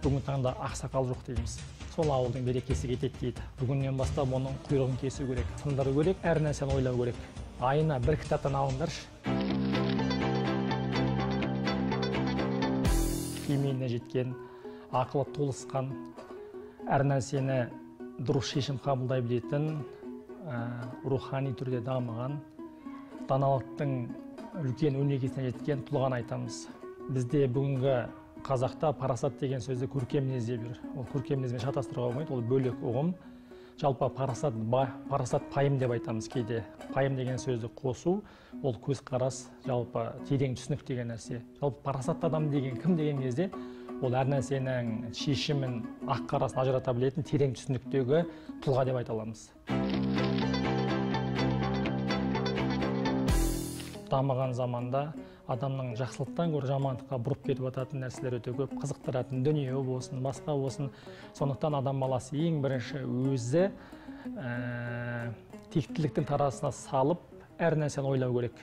бүгінгі таңда ақсақал жоқ дейміз. Сол ауылдың берекесі кетеді дейді. Бүгіннен бастап оның құйрығын кесу керек, тындыру керек, әр нәрсені ойлау керек. Айына бір кітаптан алыңдаршы. Кемеліне жеткен, ақылы толысқан, әр нәрсені дұрыс шешім қабылдай білетін, рухани түрде дамыған, даналықтың үлкен өнегесіне жеткен тұлғаны айтамыз. Бізде бүгінгі қазақта парасат деген сөзді көркем мінез деп жүр. Ол көркем мінезбен шатастыруға болмайды, ол бөлек ұғым. Жалпы парасат пайым деп айтамыз кейде. Пайым деген сөзді қосу, ол көзқарас, жалпы терең түсінік деген нәрсе. Жалпы парасатты адам деген кім деген кезде, ол әр нәрсенің шешімін, ақ-қарасын ажырата білетін терең түсініктегі тұлға деп айта аламыз. Дамыған заманда адамның жақсылықтан гөрі жамандыққа бұрып кетіп жататын нәрселер өте көп, қызықтыратын дүние болсын, басқа болсын. Сондықтан адам баласы ең бірінші өзі тектіліктің тарасына салып, әр нәрсені ойлау керек.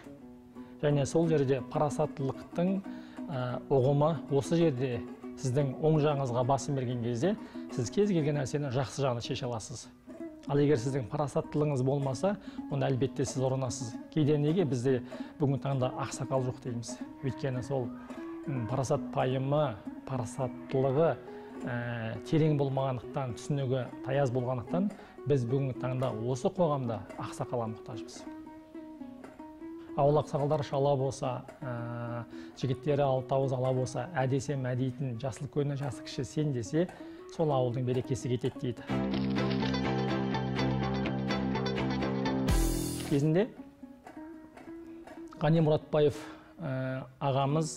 Және сол жерде парасаттылықтың ұғымы осы жерде сіздің оң жағыңызға басым берген кезде, сіз кез келген нәрсені жақсы жағына шеше аласыз. Ал егер сіздің парасаттылығыңыз болмаса, онда әлбетте сіз ұрынасыз. Кейде неге бізде бүгінгі таңда ақсақал жоқ дейміз. Өйткені сол парасат пайымы, парасаттылығы терең болмағандықтан, түсінігі таяз болғандықтан, біз бүгінгі таңда осы қоғамда ақсақалға мұқтажбыз. Ауыл ақсақалдары шала болса, жігіттері алты-ауыз ала болса, әдесем әдейтін, жасыл көні жасы кіші сен десе, сол ауылдың берекесі кетеді дейді. Кезінде Ғани Мұратбаев ағамыз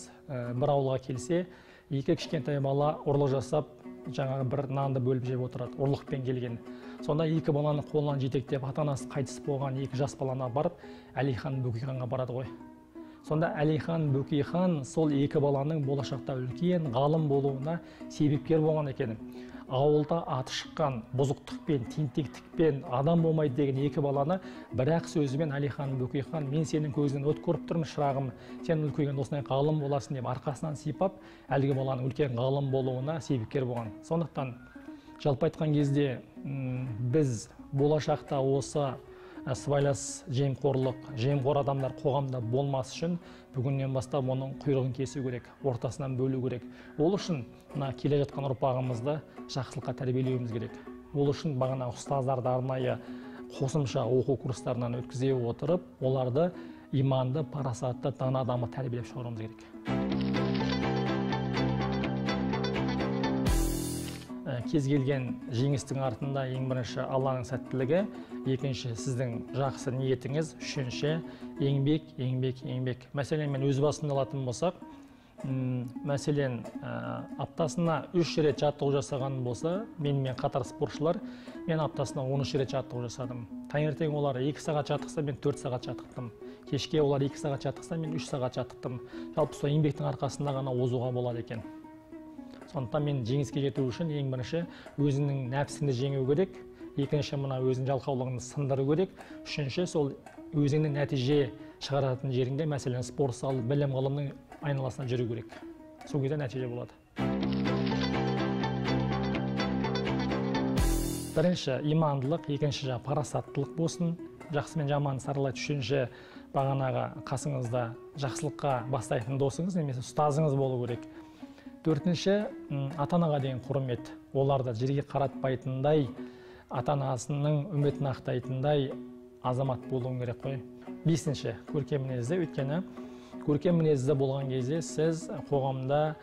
бір ауылға келсе, екі кішкентай бала ұрлық жасап, жаңағы бір нанды бөліп жеп отырады, ұрлықпен келген. Сонда екі баланы қолынан жетектеп, ата-анасы қайтыс болған екі жас баланы барып, Әлихан Бөкейханға барады ғой. Сонда Әлихан Бөкейхан сол екі баланың болашақта үлкен ғалым болуына себепкер болған екен. Ауылда аты шыққан бұзықтықпен, тентектікпен, адам болмайды деген екі баланы бір-ақ сөзімен Әлихан Бөкейхан, мен сенің көзінен от көріп тұрмын, шырағым, сен үлкейген осындай ғалым боласың деп арқасынан сипап, әлгі баланың үлкен ғалым болуына себепкер болған. Сондықтан жалпы айтқан кезде біз болашақта осы сыбайлас жемқорлық, жемқор адамдар қоғамда болмас үшін бүгіннен бастап оның құйрығын кесу керек, ортасынан бөлу керек. Ол үшін келе жатқан ұрпағымызды жақсылыққа тәрбиелеуіміз керек. Ол үшін бағана ұстаздарды арнайы қосымша оқу курстарынан өткізе отырып, оларды иманды, парасатты, дана адамы тәрбиелеп шығаруымыз керек. Кез келген жеңістің артында ең бірінші Алланың сәттілігі, екінші сіздің жақсы ниетіңіз, үшінші еңбек, еңбек, еңбек. Мәселен, мен өз басымды алатын болсақ, мәселен, аптасына 3 рет жаттығу жасаған болса, менімен қатар спортшылар, мен аптасына 13 рет жаттығу жасадым. Таңертең олар 2 сағат жаттықса, мен 4 сағат жаттықтым. Кешке олар 2 сағат жаттықса, мен 3 сағат жаттықтым. Жалпы сол еңбектің арқасында ғана озуға болады екен. Сондықтан мен жеңіске жету үшін ең бірінші өзінің нәпсіңді жеңу керек, екінші мына өзінің жалқаулығын сындыру керек, үшінші сол өзіңнің нәтиже шығаратын жеріңде, мәселен спорт зал, білім ғылымның айналасына жүру керек. Сол кезде нәтиже болады. Бірінші имандылық, екінші парасаттылық болсын, жақсы мен жаманды саралайды, үшінші бағанағы қасыңызда жақсылыққа бастайтын досыңыз немесе ұстазыңыз болу керек. Төртінші, ата-анаға деген құрмет. Оларды жерге қаратпайтындай, ата-анасының үмітін ақтайтындай азамат болуың керек қой. Бесінші, көркем мінезді. Өйткені көркем мінезді болған кезде сіз қоғамда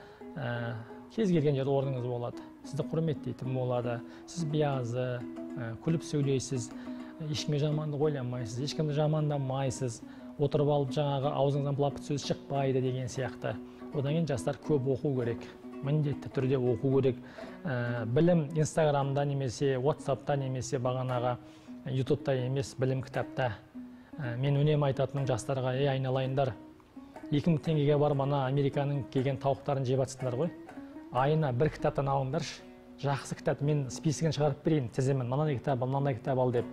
кез келген жерде орныңыз болады. Сізді құрметтейтін болады. Сіз биязы, күліп сөйлейсіз, ешкімге жамандық ойламайсыз, ешкімді жамандамайсыз, отырып алып жаңағы аузыңыздан былапыт сөз шықпайды деген сияқты. Одан кейін жастар көп оқу керек, міндетті түрде оқу керек. Білім Инстаграмда немесе WhatsAppта немесе бағанағы YouTube'та емес, білім кітапта. Мен үнемі айтатыным жастарға, айналайындар, 2000 теңгеге барып ана Американың келген тауықтарын жеп жатсыңдар ғой. Айына бір кітаптан алыңдаршы. Жақсы кітап, мен списігін шығарып берейін, тізімін, мынандай кітап ал деп.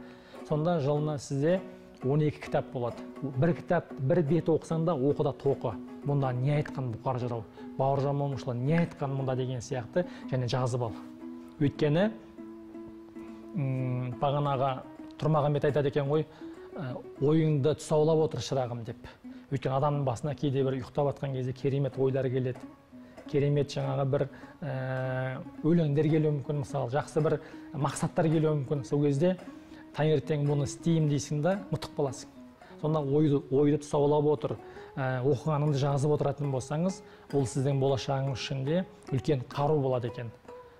Сонда жылына сізде 12 кітап болады. Бір кітап, бір бет оқысаң да оқыда тоқы. Мұнда не айтқан Бұқар жырау, Бауыржан Момышұлы не айтқан мұнда деген сияқты және жазып ал. Өйткені бағанағы Тұрмағамбет айтады екен ғой, ойыңды тұсаулап отыр шырағым деп. Өйткені адамның басына кейде бір ұйықтап жатқан кезде керемет ойлар келеді. Керемет жаңағы бір өлеңдер келуі мүмкін, мысалы, жақсы бір мақсаттар келуі мүмкін. Сол кезде таңертең бұны істеймін дейсің да, ұмытып қаласың. Сонда ойды тұсаулап отыр, оқығаныңды жазып отыратын болсаңыз, ол сіздің болашағыңыз үшін де үлкен қару болады екен.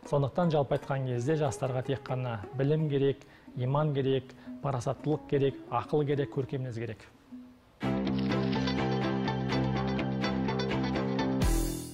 Сондықтан жалпы айтқан кезде жастарға тек қана білім керек, иман керек, парасаттылық керек, ақыл керек, көркем мінез керек.